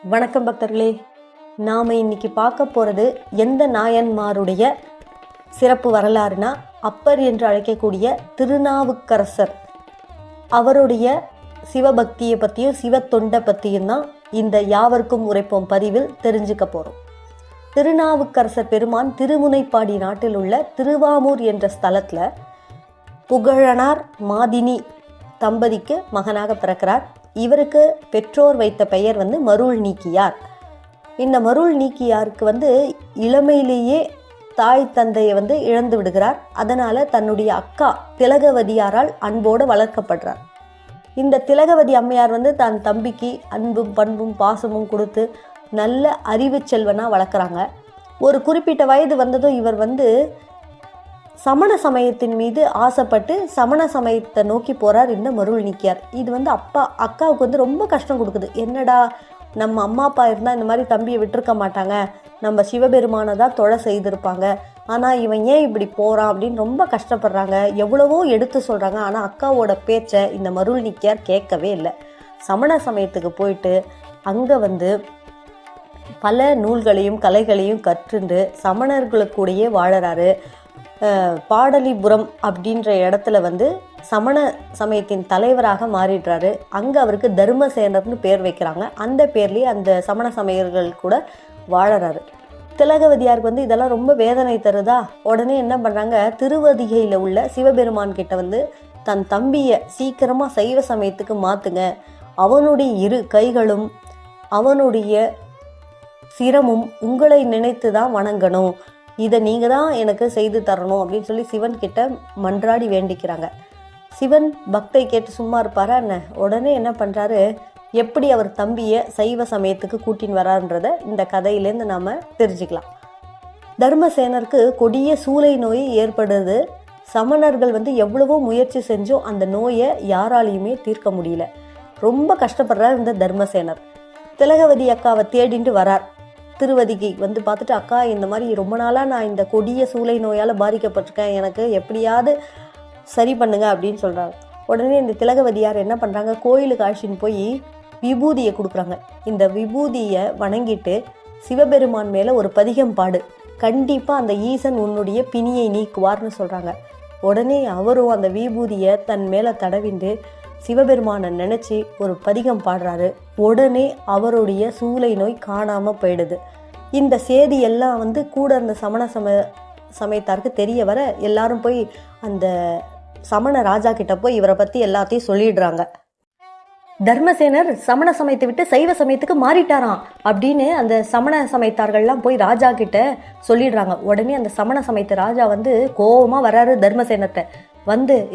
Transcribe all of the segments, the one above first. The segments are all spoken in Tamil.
வணக்கம் பக்தர்களே. நாம் இன்னைக்கு பார்க்க போகிறது எந்த நாயன்மாருடைய சிறப்பு வரலாறுனா, அப்பர் என்று அழைக்கக்கூடிய திருநாவுக்கரசர் அவருடைய சிவபக்தியை பற்றியும் சிவத்தொண்டை பற்றியும் தான் இந்த யாவர்க்கும் உரைப்போம் பதிவில் தெரிஞ்சுக்க போகிறோம். திருநாவுக்கரசர் பெருமான் திருமுனைப்பாடி நாட்டில் உள்ள திருவாமூர் என்ற ஸ்தலத்தில் புகழனார் மாதினி தம்பதிக்கு மகனாக பிறக்கிறார். இவருக்கு பெற்றோர் வைத்த பெயர் மருள் நீக்கியார். இந்த மருள் நீக்கியாருக்கு இளமையிலேயே தாய் தந்தையை இழந்து விடுகிறார். அதனால் தன்னுடைய அக்கா திலகவதியாரால் அன்போடு வளர்க்கப்படுறார். இந்த திலகவதி அம்மையார் தன் தம்பிக்கு அன்பும் பண்பும் பாசமும் கொடுத்து நல்ல அறிவு செல்வனாக வளர்க்குறாங்க. ஒரு குறிப்பிட்ட வயது வந்ததும் இவர் சமண சமயத்தின் மீது ஆசைப்பட்டு சமண சமயத்தை நோக்கி போகிறார் இந்த மருள் நீக்கியார். இது அக்காவுக்கு ரொம்ப கஷ்டம் கொடுக்குது. என்னடா, நம்ம அம்மா அப்பா இருந்தால் இந்த மாதிரி தம்பியை விட்டுருக்க மாட்டாங்க, நம்ம சிவபெருமானை தான் தொலை செய்திருப்பாங்க, ஆனால் இவன் ஏன் இப்படி போகிறான் அப்படின்னு ரொம்ப கஷ்டப்படுறாங்க. எவ்வளவோ எடுத்து சொல்கிறாங்க. ஆனால் அக்காவோட பேச்சை இந்த மருள் நீக்கியார் கேட்கவே இல்லை. சமண சமயத்துக்கு போயிட்டு அங்கே பல நூல்களையும் கலைகளையும் கற்றுண்டு சமணர்களுக்கூடையே வாழறாரு. பாடலிபுரம் அப்படின்ற இடத்துல சமண சமயத்தின் தலைவராக மாறிடுறாரு. அங்கே அவருக்கு தர்மசேனர்னு பேர் வைக்கிறாங்க. அந்த பேர்லேயே அந்த சமண சமயர்கள் கூட வாழறாரு. திலகவதியாருக்கு இதெல்லாம் ரொம்ப வேதனை தருதா. உடனே என்ன பண்ணுறாங்க, திருவதிகையில் உள்ள சிவபெருமான் கிட்ட தன் தம்பியை சீக்கிரமாக சைவ சமயத்துக்கு மாற்றுங்க, அவனுடைய இரு கைகளும் அவனுடைய சிரமும் உங்களை நினைத்து தான் வணங்கணும், இதை நீங்கள் தான் எனக்கு செய்து தரணும் அப்படின்னு சொல்லி சிவன் கிட்ட மன்றாடி வேண்டிக்கிறாங்க. சிவன் பக்தை கேட்டு சும்மா இருப்பாரா என்ன? உடனே என்ன பண்ணுறாரு, எப்படி அவர் தம்பியை சைவ சமயத்துக்கு கூட்டின்னு வரான்றதை இந்த கதையிலேருந்து நாம் தெரிஞ்சுக்கலாம். தர்மசேனருக்கு கொடிய சூளை நோய் ஏற்படுது. சமணர்கள் எவ்வளவோ முயற்சி செஞ்சும் அந்த நோயை யாராலையுமே தீர்க்க முடியல. ரொம்ப கஷ்டப்படுறார் இந்த தர்மசேனர். திலகவதி அக்காவை தேடிட்டு வரார். திருவதிக்கு பார்த்துட்டு, அக்கா இந்த மாதிரி ரொம்ப நாளாக நான் இந்த கொடிய சூளை நோயால் பாதிக்கப்பட்டிருக்கேன், எனக்கு எப்படியாவது சரி பண்ணுங்க அப்படின்னு சொல்கிறாங்க. உடனே இந்த திலகவதியார் என்ன பண்ணுறாங்க, கோயிலுக்கு அழைச்சின்னு போய் விபூதியை கொடுக்குறாங்க. இந்த விபூதியை வணங்கிட்டு சிவபெருமான் மேலே ஒரு பதிகம் பாடு, கண்டிப்பாக அந்த ஈசன் உன்னுடைய பிணியை நீக்குவார்னு சொல்கிறாங்க. உடனே அவரும் அந்த விபூதியை தன் மேலே தடவிண்டு சிவபெருமானை நினச்சி ஒரு பதிகம் பாடுறாரு. உடனே அவருடைய சூளை நோய் காணாமல் போயிடுது. இந்த செய்தி எல்லாம் கூட அந்த சமண சமயத்தாருக்கு தெரிய வர எல்லாரும் போய் அந்த சமண ராஜா கிட்ட போய் இவரை பற்றி எல்லாத்தையும் சொல்லிடுறாங்க. தர்மசேனர் சமண சமயத்தை விட்டு சைவ சமயத்துக்கு மாறிட்டாராம் அப்படின்னு அந்த சமண சமயத்தார்கள்லாம் போய் ராஜா கிட்ட சொல்லிடுறாங்க. உடனே அந்த சமண சமயத்து ராஜா கோபமாக வராரு தர்மசேனர்கிட்ட.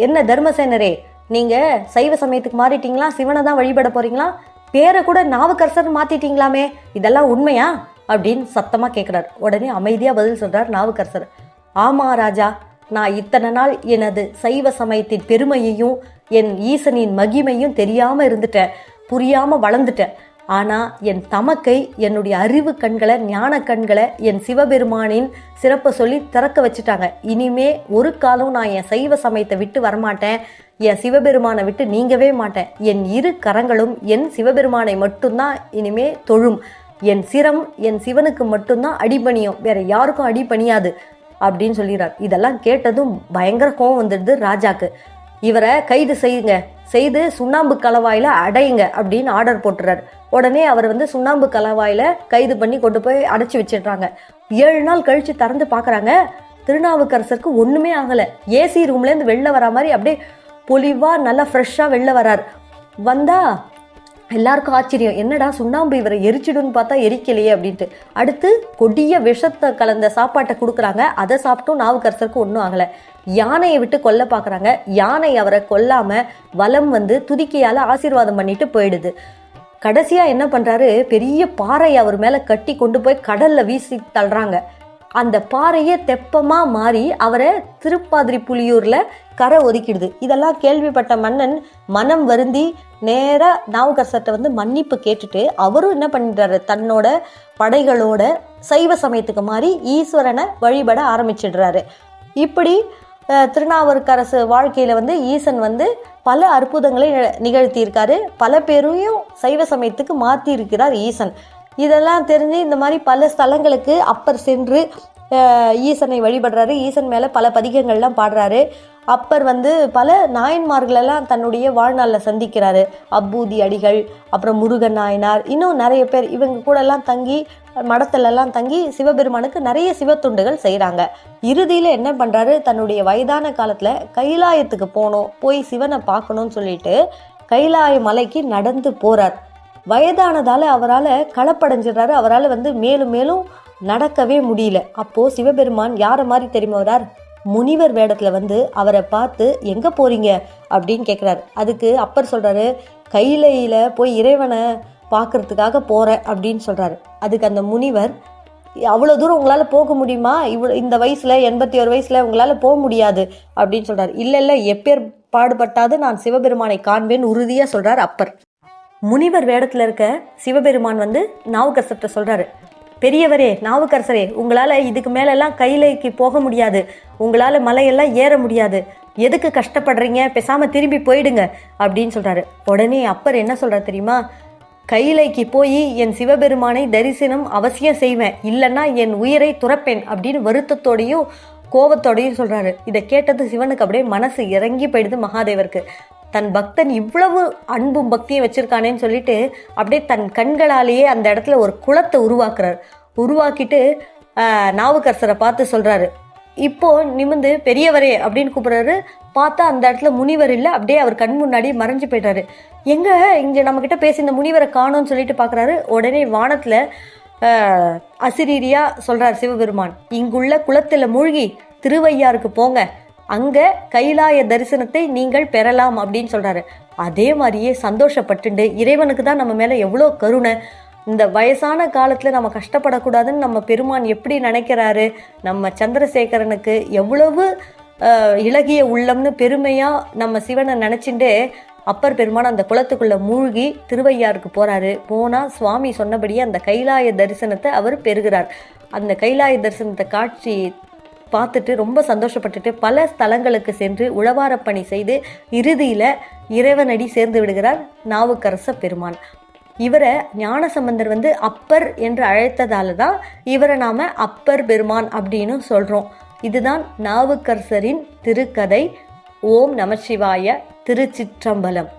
என்ன தர்மசேனரே, நீங்கள் சைவ சமயத்துக்கு மாறிட்டீங்களா, சிவனை தான் வழிபட போகிறீங்களா, பேரை கூட நாவுக்கரசர் மாற்றிட்டீங்களாமே, இதெல்லாம் உண்மையா அப்படின்னு சத்தமாக கேட்குறாரு. உடனே அமைதியாக பதில் சொல்கிறார் நாவுக்கரசர். ஆமா ராஜா, நான் இத்தனை நாள் எனது சைவ சமயத்தின் பெருமையையும் என் ஈசனின் மகிமையும் தெரியாமல் இருந்துட்டேன், புரியாமல் வளர்ந்துட்டேன். ஆனால் என் தமக்கை என்னுடைய அறிவு கண்களை, ஞான கண்களை என் சிவபெருமானின் சிறப்பை சொல்லி திறக்க வச்சுட்டாங்க. இனிமே ஒரு காலம் நான் என் சைவ சமயத்தை விட்டு வரமாட்டேன், என் சிவபெருமானை விட்டு நீங்கவே மாட்டேன். என் இரு கரங்களும் என் சிவபெருமானை மட்டும்தான் இனிமே தொழும். என் சிரம் என் சிவனுக்கு மட்டும்தான் அடிபணியும், வேற யாருக்கும் அடிபணியாது அப்படின்னு சொல்லிடுறார். இதெல்லாம் கேட்டதும் பயங்கர கோவம் வந்துடுது ராஜாக்கு. இவரை கைது செய்து சுண்ணாம்பு கலவாயில் அடையுங்க அப்படின்னு ஆர்டர் போட்டுறாரு. உடனே அவர் சுண்ணாம்பு கலவாயில் கைது பண்ணி கொண்டு போய் அடைச்சி வச்சிடுறாங்க. 7 நாள் கழித்து திறந்து பார்க்குறாங்க. திருநாவுக்கரசருக்கு ஒன்றுமே ஆகலை. ஏசி ரூம்லேருந்து வெளில வரா மாதிரி அப்படியே பொலிவாக நல்லா ஃப்ரெஷ்ஷாக வெளில வரார். எல்லாருக்கும் ஆச்சரியம், என்னடா சுண்ணாம்பு இவரை எரிச்சிடுன்னு பார்த்தா எரிக்கலையே அப்படின்ட்டு. அடுத்து கொடிய விஷத்தை கலந்த சாப்பாட்டை கொடுக்குறாங்க. அதை சாப்பிட்டும் நாவுக்கரசருக்கு ஒன்றும் ஆகலை. யானையை விட்டு கொல்ல பார்க்குறாங்க. யானை அவரை கொல்லாமல் வலம் துதிக்கையால் ஆசீர்வாதம் பண்ணிட்டு போயிடுது. கடைசியாக என்ன பண்ணுறாரு, பெரிய பாறையை அவர் மேலே கட்டி கொண்டு போய் கடலில் வீசி தள்ளுறாங்க. அந்த பாறையே தெப்பமாக மாறி அவரை திருப்பாதிரி புலியூரில் கரை ஒதுக்கிடுது. இதெல்லாம் கேள்விப்பட்ட மன்னன் மனம் வருந்தி நேராக நாவுக்கரசர்கிட்ட மன்னிப்பு கேட்டுட்டு அவரும் என்ன பண்ணிடுறாரு, தன்னோட படைகளோட சைவ சமயத்துக்கு மாறி ஈஸ்வரனை வழிபட ஆரம்பிச்சிடுறாரு. இப்படி திருநாவுக்கரசு வாழ்க்கையில் வந்து ஈசன் வந்து பல அற்புதங்களை நிகழ்த்தியிருக்காரு. பல பேரையும் சைவ சமயத்துக்கு மாற்றியிருக்கிறார் ஈசன். இதெல்லாம் தெரிஞ்சு இந்த மாதிரி பல ஸ்தலங்களுக்கு அப்பர் சென்று ஈசனை வழிபடுறாரு. ஈசன் மேலே பல பதிகங்கள்லாம் பாடுறாரு. அப்பர் வந்து பல நாயன்மார்களெல்லாம் தன்னுடைய வாழ்நாளில் சந்திக்கிறாரு. அப்பூதி அடிகள், அப்புறம் முருகன் நாயனார், இன்னும் நிறைய பேர் இவங்க கூடலாம் தங்கி மடத்திலெல்லாம் தங்கி சிவபெருமானுக்கு நிறைய சிவத்துண்டுகள் செய்கிறாங்க. இறுதியில் என்ன பண்ணுறாரு, தன்னுடைய வயதான காலத்தில் கைலாயத்துக்கு போய் சிவனை பார்க்கணும்னு சொல்லிட்டு கைலாய மலைக்கு நடந்து போகிறார். வயதானதால் அவரால் களப்படைஞ்சிடுறாரு. அவரால் வந்து மேலும் மேலும் நடக்கவே முடியல. அப்போது சிவபெருமான் யாரை மாதிரி தெரியுமா வரார், முனிவர் வேடத்தில் வந்து அவரை பார்த்து எங்கே போகிறீங்க அப்படின்னு கேட்குறாரு. அதுக்கு அப்பர் சொல்கிறாரு, கையிலையில் போய் இறைவனை பார்க்குறதுக்காக போகிறேன் அப்படின்னு சொல்கிறாரு. அதுக்கு அந்த முனிவர், அவ்வளோ தூரம் உங்களால் போக முடியுமா, இந்த வயசில் 81 வயசில் உங்களால் போக முடியாது அப்படின்னு சொல்கிறார். இல்லை எப்பேர் பாடுபட்டாது நான் சிவபெருமானை காண்பேன்னு உறுதியாக சொல்கிறார் அப்பர். முனிவர் வேடத்தில் இருக்க சிவபெருமான் வந்து நாவுக்கரசர்கிட்ட சொல்கிறாரு, பெரியவரே நாவுக்கரசரே, உங்களால் இதுக்கு மேலெல்லாம் கைலைக்கு போக முடியாது, உங்களால் மலையெல்லாம் ஏற முடியாது, எதுக்கு கஷ்டப்படுறீங்க, பேசாமல் திரும்பி போயிடுங்க அப்படின்னு சொல்கிறாரு. உடனே அப்பர் என்ன சொல்கிறார் தெரியுமா, கைலைக்கு போய் என் சிவபெருமானை தரிசனம் அவசியம் செய்வேன், இல்லைன்னா என் உயிரை துறப்பேன் அப்படின்னு வருத்தத்தோடையும் கோபத்தோடையும் சொல்கிறாரு. இதை கேட்டது சிவனுக்கு அப்படியே மனசு இறங்கி போயிடுது. மகாதேவருக்கு தன் பக்தன் இவ்வளவு அன்பும் பக்தியும் வச்சிருக்கானேன்னு சொல்லிட்டு அப்படியே தன் கண்களாலேயே அந்த இடத்துல ஒரு குளத்தை உருவாக்கிட்டு நாவுக்கரசரை பார்த்து சொல்கிறாரு, இப்போ நிமிந்து பெரியவரே அப்படின்னு கூப்பிட்றாரு. பார்த்தா அந்த இடத்துல முனிவர் இல்லை, அப்படியே அவர் கண் முன்னாடி மறைஞ்சு போய்ட்டாரு. இங்கே நம்மக்கிட்ட பேசி இந்த முனிவரை காணோன்னு சொல்லிட்டு பார்க்குறாரு. உடனே வானத்தில் அசிரீரியா சொல்கிறார் சிவபெருமான், இங்குள்ள குளத்தில் மூழ்கி திருவையாருக்கு போங்க, அங்கே கைலாய தரிசனத்தை நீங்கள் பெறலாம் அப்படின்னு சொல்கிறாரு. அதே மாதிரியே சந்தோஷப்பட்டுண்டு, இறைவனுக்கு தான் நம்ம மேலே எவ்வளோ கருணை, இந்த வயசான காலத்தில் நம்ம கஷ்டப்படக்கூடாதுன்னு நம்ம பெருமான் எப்படி நினைக்கிறாரு, நம்ம சந்திரசேகரனுக்கு எவ்வளவு இளகிய உள்ளம்னு பெருமையாக நம்ம சிவனை நினச்சிட்டு அப்பர் பெருமான் அந்த குளத்துக்குள்ளே மூழ்கி திருவையாருக்கு போகிறாரு. போனால் சுவாமி சொன்னபடியே அந்த கைலாய தரிசனத்தை அவர் பெறுகிறார். அந்த கைலாய தரிசனத்தை காட்சி பார்த்துட்டு ரொம்ப சந்தோஷப்பட்டுட்டு பல ஸ்தலங்களுக்கு சென்று உழவாரப்பணி செய்து இறுதியில் இறைவனடி சேர்ந்து விடுகிறார் நாவுக்கரச பெருமான். இவரை ஞானசம்பந்தர் வந்து அப்பர் என்று அழைத்ததால தான் இவரை நாம் அப்பர் பெருமான் அப்படின்னு சொல்கிறோம். இதுதான் நாவுக்கரசரின் திருக்கதை. ஓம் நமசிவாய. திருச்சிற்றம்பலம்.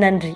நன்றி.